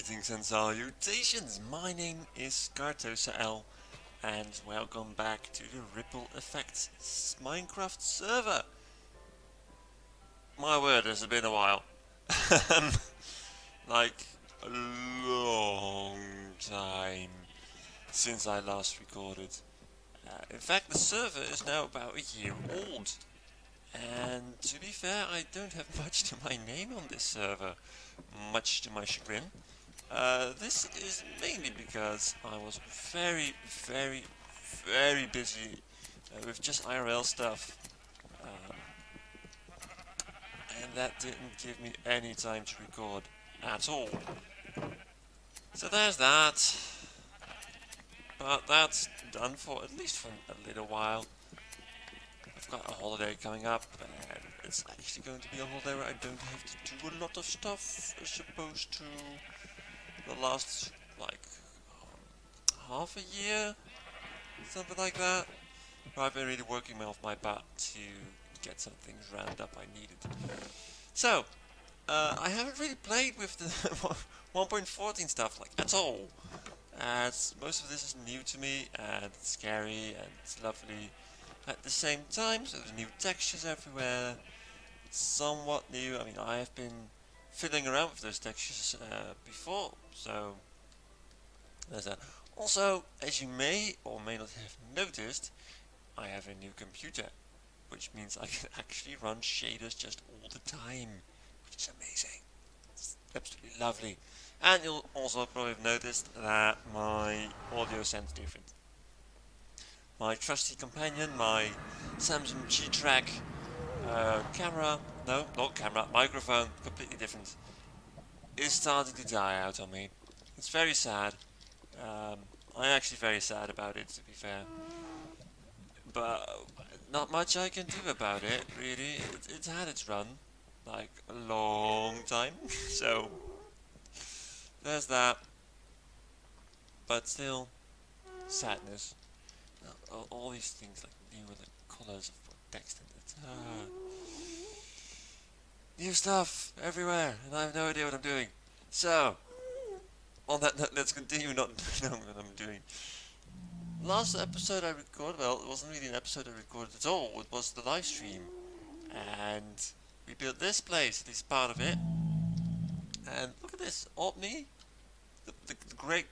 Greetings and salutations, my name is Kartosael and welcome back to the Ripple Effects Minecraft server. My word, it's been a while. like a long time since I last recorded. In fact, the server is now about a year old. And to be fair, I don't have much to my name on this server, much to my chagrin. This is mainly because I was very busy with just IRL stuff, uh, and that didn't give me any time to record at all. So there's that, but that's done for at least for a little while. I've got a holiday coming up, and it's actually going to be a holiday where I don't have to do a lot of stuff as opposed to the last, like, half a year, something like that. I've been really working off my butt to get some things round up I needed. So, I haven't really played with the 1.14 stuff like at all. As most of this is new to me and it's scary and it's lovely at the same time. So there's new textures everywhere. It's somewhat new. I mean, I have been fiddling around with those textures before, so there's that. Also, as you may or may not have noticed, I have a new computer, which means I can actually run shaders just all the time, which is amazing. It's absolutely lovely. And you'll also probably have noticed that my audio sounds different. My trusty companion, my Samsung G-Track camera, no, not camera, microphone, completely different, is starting to die out on me. It's very sad. I'm actually very sad about it, to be fair. But not much I can do about it, really. It's had its run, like a long time, so there's that. But still, sadness. All these things like new colors of text and it. New stuff everywhere, and I have no idea what I'm doing. So, on that note, let's continue not knowing what I'm doing. Last episode I recorded, well, it wasn't really an episode I recorded at all, it was the live stream. And we built this place, at least part of it. And look at this, Orkney, the great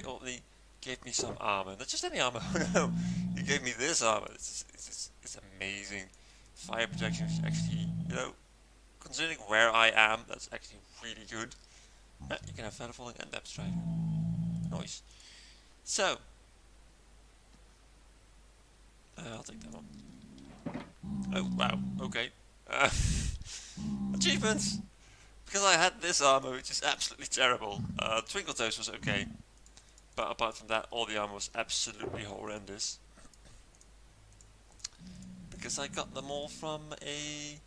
Orkney gave me some armor. Not just any armor, no, he gave me this armor. It's amazing. Fire protection is actually, considering where I am, that's actually really good. You can have feather falling and depth strider. Nice. So, I'll take that one. Oh, wow, okay. Achievements! Because I had this armor, which is absolutely terrible. Twinkle Toes was okay. But apart from that, all the armor was absolutely horrendous. Because I got them all from a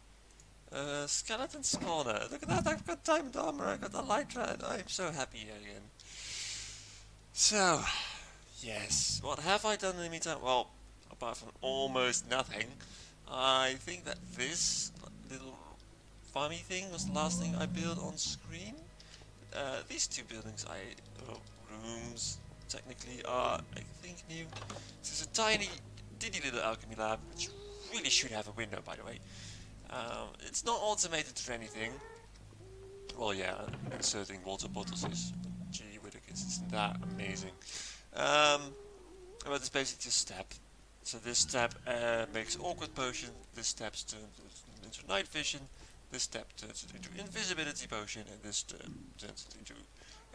skeleton spawner. Look at that, I've got diamond armor, I got the light red. I'm so happy again. So, yes. What have I done in the meantime? Well, apart from almost nothing, I think that this little farmy thing was the last thing I built on screen. These two buildings, rooms, technically are, I think, new. This is a tiny, little alchemy lab, which really should have a window, by the way. It's not automated or anything. Well, yeah, inserting water bottles is, gee whittakers, isn't that amazing? But it's basically just step. So this step makes awkward potion, this step turns into night vision, this step turns it into invisibility potion, and this turns it into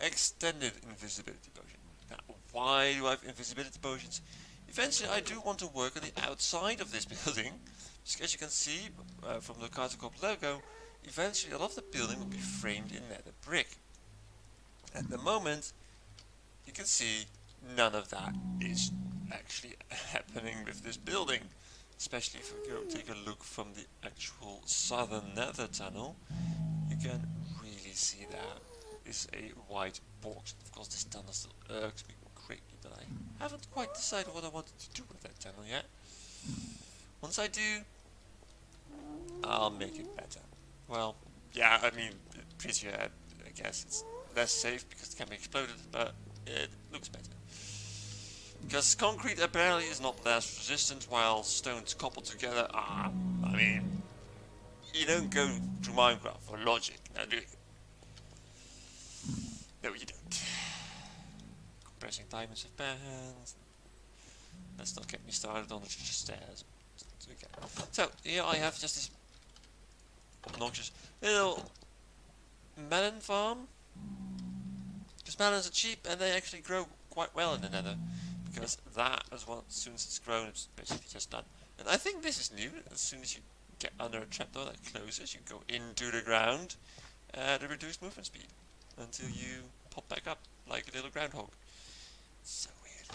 extended invisibility potion. Now, why do I have invisibility potions? Eventually I do want to work on the outside of this building. As you can see from the Kartosael logo, eventually a lot of the building will be framed in nether brick. At the moment, you can see none of that is actually happening with this building. Especially if we go take a look from the actual southern nether tunnel, you can really see that is a white box. Of course, this tunnel still irks me greatly, but I haven't quite decided what I wanted to do with that tunnel yet. Once I do, I'll make it better. Well, yeah, I mean, prettier, I guess. It's less safe because it can be exploded, but it looks better. Because concrete apparently is not less resistant, while stones coupled together are. I mean, you don't go to Minecraft for logic, now do you? No, you don't. Compressing diamonds of bands. Let's not get me started on the stairs. Okay. So, here I have just this obnoxious little melon farm. Because melons are cheap and they actually grow quite well in the nether. Because that, as soon as it's grown, it's basically just done. And I think this is new. As soon as you get under a trapdoor that closes, you go into the ground at a reduced movement speed until you pop back up like a little groundhog. So weird.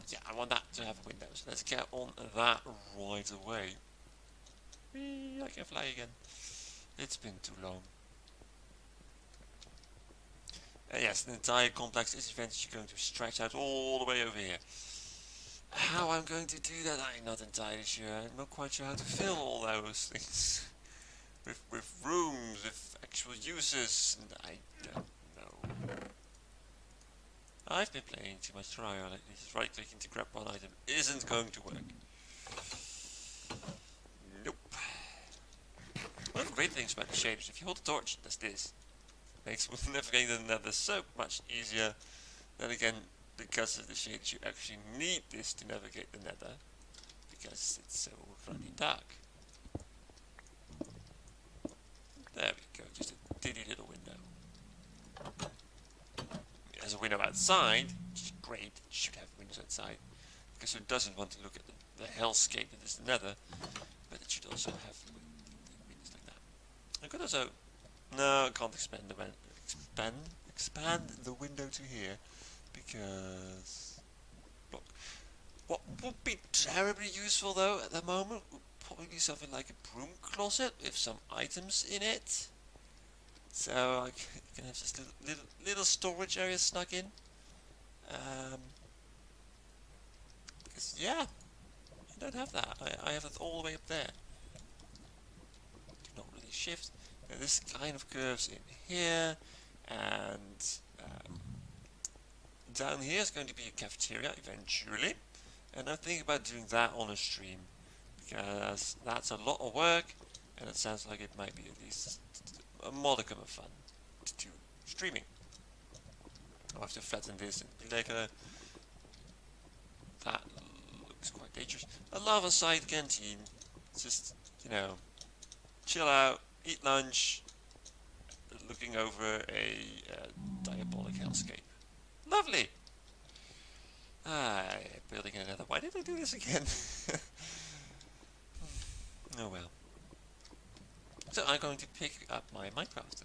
Yeah, I want that to have a window. So let's get on that right away. Whee, I can fly again. It's been too long. Yes, the entire complex is eventually going to stretch out all the way over here. How I'm going to do that, I'm not entirely sure. I'm not quite sure how to fill all those things. With rooms, with actual uses, and I don't know. I've been playing too much Trial lately. Right clicking to grab one item isn't going to work. Nope. One of the great things about the shaders, if you hold the torch, does this. Makes navigating the nether so much easier. Then again, because of the shades, you actually need this to navigate the nether, because it's so bloody dark. There we go, just a ditty little window. There's a window outside, which is great. It should have windows outside, because it doesn't want to look at the hellscape that is the nether, but it should also have windows like that. I could also... No, I can't expand the window to here, because look, what would be terribly useful though at the moment would probably be something like a broom closet with some items in it, so I can have just little storage area snuck in. Because yeah, I don't have that. I have it all the way up there. Do not really shift. Now this kind of curves in here, and down here is going to be a cafeteria eventually, and I'm thinking about doing that on a stream, because that's a lot of work, and it sounds like it might be at least a modicum of fun to do streaming. I'll have to flatten this and be like a... That looks quite dangerous. A lava side canteen. Just, you know, chill out, eat lunch, looking over a diabolic hellscape. Lovely! Building another. Why did I do this again? Oh well. So I'm going to pick up my Minecraft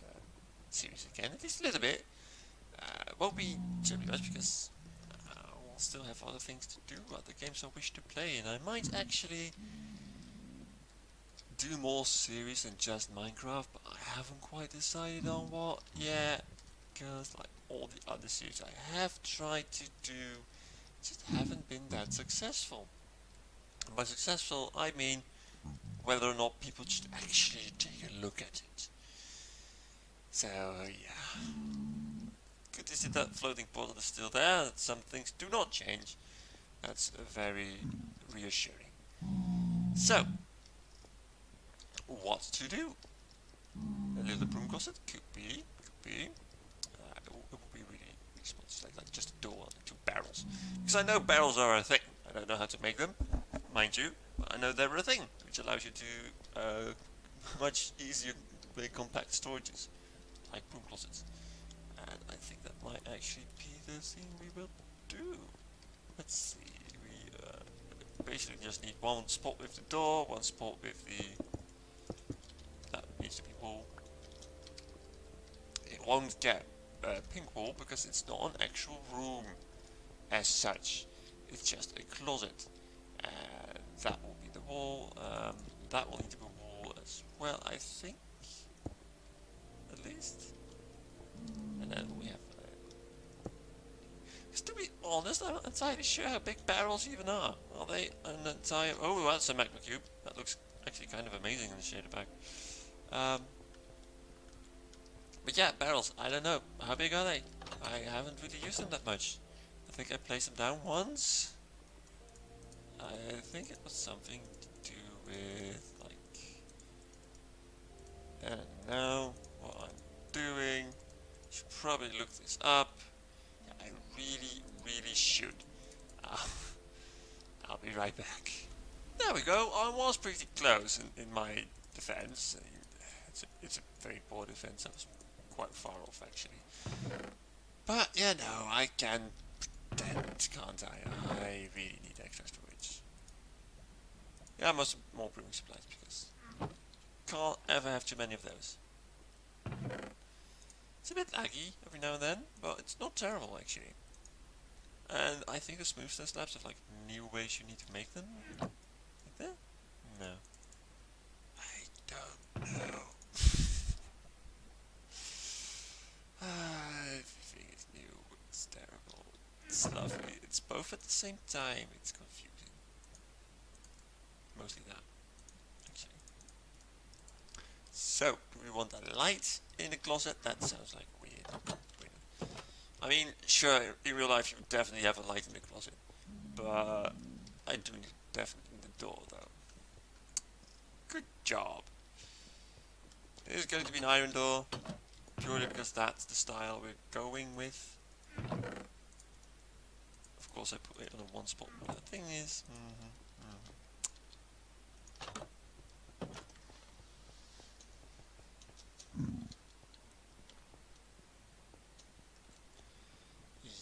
series again, at least a little bit. Won't be terribly much because I'll still have other things to do, other games I wish to play, and I might actually do more series than just Minecraft, but I haven't quite decided on what yet, because like all the other series I have tried to do just haven't been that successful. And by successful I mean whether or not people just actually take a look at it. So yeah, good to see that floating portal is still there. Some things do not change. That's very reassuring. So, what to do? A little broom closet? Could be. It would be really small, like just a door and two barrels. Because I know barrels are a thing. I don't know how to make them, mind you, but I know they're a thing, which allows you to much easier make compact storages, like broom closets. And I think that might actually be the thing we will do. Let's see. We basically just need one spot with the door, one spot with the... That needs to be wall. It won't get pink wall because it's not an actual room as such. It's just a closet. And that will be the wall. That will need to be a wall as well, I think. At least. And then we have... Because to be honest, I'm not entirely sure how big barrels even are. Are they an entire... Oh, that's a magma cube. That looks actually kind of amazing in the shader pack. But But yeah, barrels, I don't know. How big are they? I haven't really used them that much. I think I placed them down once. I think it was something to do with, like, I don't know what I'm doing. Should probably look this up. Yeah, I really should. Uh, I'll be right back. There we go. I was pretty close in my defense. It's a very poor defense. I was quite far off, actually. But, yeah, no, I can pretend, can't I? I really need extra storage. Yeah, I must have more brewing supplies, because can't ever have too many of those. It's a bit laggy every now and then, but it's not terrible, actually. And I think the smooth stone slabs have, like, new ways you need to make them. Like that? No. I don't know. Everything is new, it's terrible, it's lovely, it's both at the same time, it's confusing. Mostly that, actually. So, do we want a light in the closet? That sounds like weird. I mean, sure, in real life you would definitely have a light in the closet, but I do need definitely in the door, though. Good job. It is going to be an iron door, purely because that's the style we're going with. Of course, I put it on a one spot. The thing is,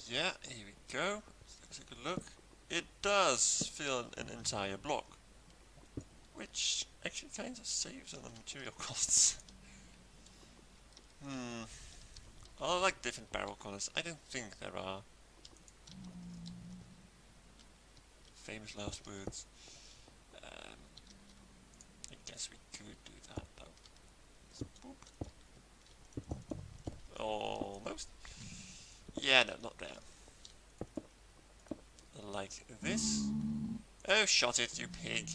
yeah, here we go. Let's take a look. It does fill an entire block, which actually kind of saves on the material costs. I like different barrel colors. I don't think there are. Famous last words. I guess we could do that though. Boop. Almost. Yeah, no, not there. Like this. Oh, shot it, you pig.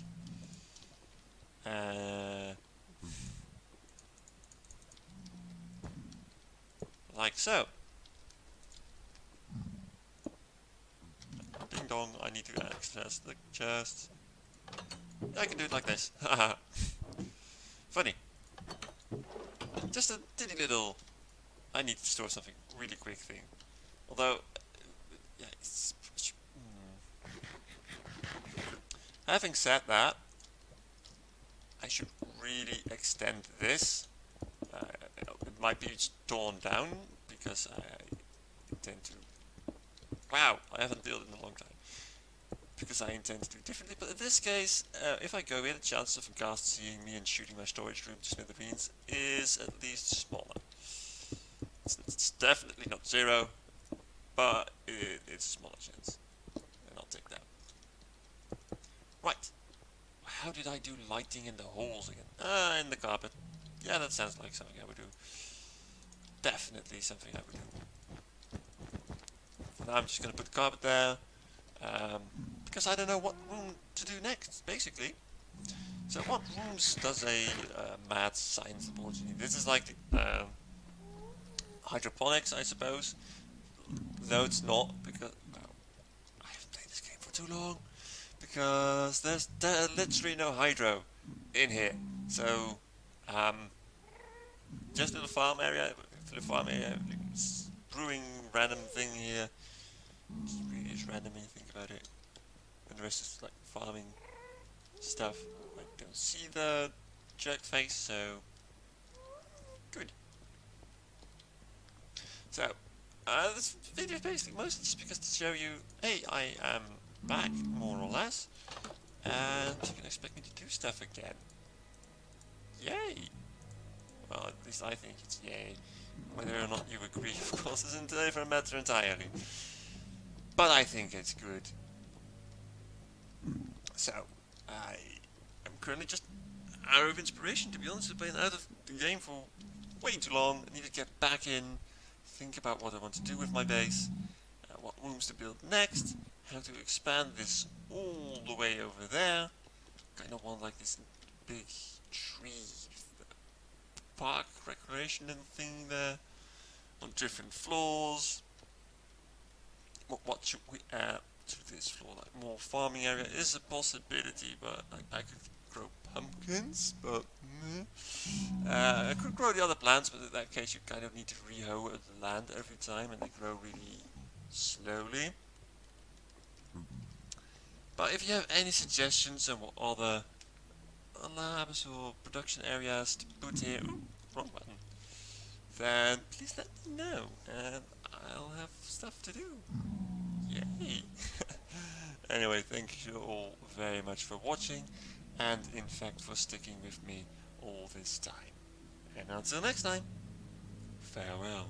Like so. Ding dong, I need to access the chest. I can do it like this. Haha. Funny. Just a tiny little I need to store something really quick thing. Although, yeah, it's... Having said that, I should really extend this. It might be torn down, because I intend to... Wow, I haven't built in a long time. Because I intend to do it differently, but in this case, if I go in, the chance of a ghast seeing me and shooting my storage room to smithereens is at least smaller. It's definitely not zero, but it's a smaller chance. And I'll take that. Right. How did I do lighting in the holes again? In the carpet. Yeah, that sounds like something I would do. Definitely something I would do. For now I'm just going to put the carpet there. Because I don't know what room to do next, basically. So what rooms does a mad science laboratory need? This is like the hydroponics, I suppose. No, it's not, because I haven't played this game for too long. Because there's literally no hydro in here. So, just a little farm area, brewing random thing here. It really is random when you think about it. And the rest is like farming stuff. I don't see the jerk face, so good. So, this video is basically mostly just because to show you, hey, I am back, more or less, and you can expect me to do stuff again. Yay! Well, at least I think it's yay. Whether or not you agree, of course, is a different matter entirely. But I think it's good. So, I am currently just out of inspiration, to be honest. I've been out of the game for way too long. I need to get back in, think about what I want to do with my base, what rooms to build next, how to expand this all the way over there. Kind of want like this big tree park recreation and thing there on different floors. What should we add to this floor? Like more farming area is a possibility, but I could grow pumpkins, but I could grow the other plants, but in that case you kind of need to re-hoe the land every time and they grow really slowly. But if you have any suggestions on what other labs or production areas to put here, ooh, wrong button, then please let me know and I'll have stuff to do. Yay! Anyway, thank you all very much for watching and in fact for sticking with me all this time. And until next time, farewell.